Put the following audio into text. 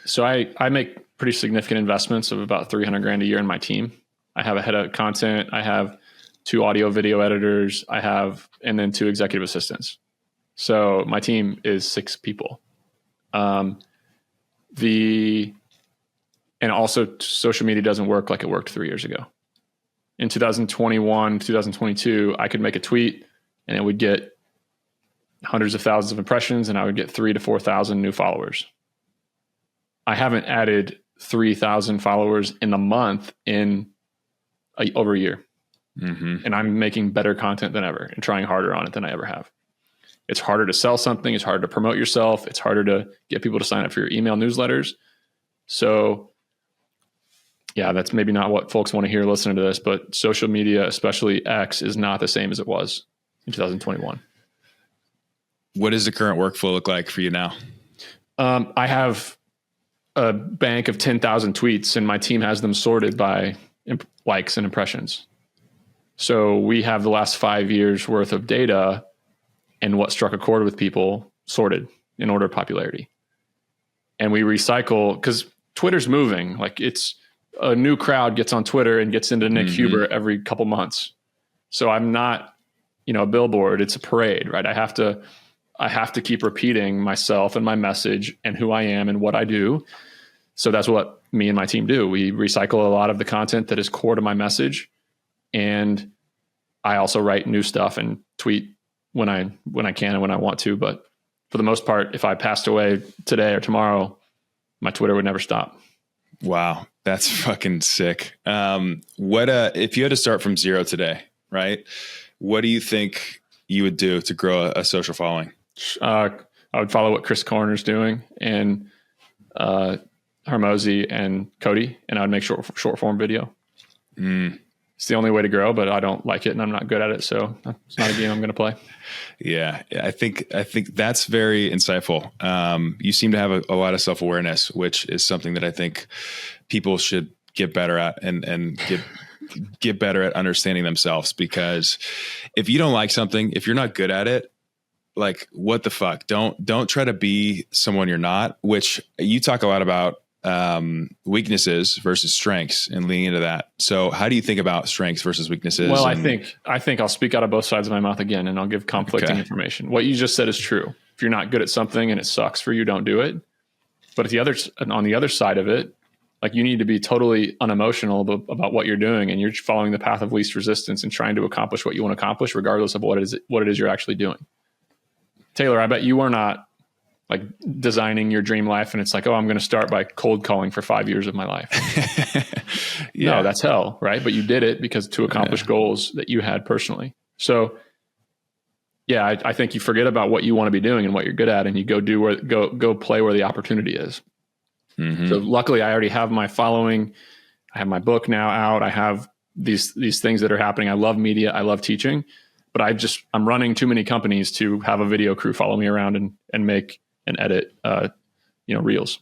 So I make pretty significant investments of about 300 grand a year in my team. I have a head of content. I have 2 audio video editors. And then 2 executive assistants. So my team is 6 people. And also social media doesn't work like it worked 3 years ago. In 2021, 2022, I could make a tweet and it would get hundreds of thousands of impressions and I would get 3,000 to 4,000 new followers. I haven't added 3,000 followers in a month in over a year. Mm-hmm. And I'm making better content than ever and trying harder on it than I ever have. It's harder to sell something. It's harder to promote yourself. It's harder to get people to sign up for your email newsletters. So yeah, that's maybe not what folks want to hear listening to this, but social media, especially X, is not the same as it was in 2021. What does the current workflow look like for you now? I have a bank of 10,000 tweets and my team has them sorted by likes and impressions. So we have the last 5 years worth of data and what struck a chord with people sorted in order of popularity. And we recycle because Twitter's moving. Like it's a new crowd gets on Twitter and gets into Nick Huber every couple months. So I'm not, a billboard. It's a parade, right? I have to keep repeating myself and my message and who I am and what I do. So that's what me and my team do. We recycle a lot of the content that is core to my message. And I also write new stuff and tweet when I can and when I want to. But for the most part, if I passed away today or tomorrow, my Twitter would never stop. Wow. That's fucking sick. If you had to start from zero today, right? What do you think you would do to grow a social following? I would follow what Chris Corner's doing and Hermosi and Cody, and I would make short form video. It's the only way to grow, but I don't like it and I'm not good at it. So it's not a game I'm going to play. Yeah. I think that's very insightful. You seem to have a lot of self-awareness, which is something that I think people should get better at and get better at understanding themselves, because if you don't like something, if you're not good at it, like what the fuck, don't try to be someone you're not, which you talk a lot about, weaknesses versus strengths and leaning into that. So how do you think about strengths versus weaknesses? Well, I think I'll speak out of both sides of my mouth again, and I'll give conflicting information. What you just said is true. If you're not good at something and it sucks for you, don't do it. But on the other side of it, like you need to be totally unemotional about what you're doing, and you're following the path of least resistance and trying to accomplish what you want to accomplish, regardless of what it is you're actually doing. Taylor, I bet you are not like designing your dream life and it's like, oh, I'm going to start by cold calling for 5 years of my life. No, that's hell, right? But you did it because to accomplish goals that you had personally. So yeah, I think you forget about what you want to be doing and what you're good at, and you go play where the opportunity is. Mm-hmm. So luckily I already have my following. I have my book now out. I have these things that are happening. I love media. I love teaching, but I'm running too many companies to have a video crew follow me around and make and edit, reels.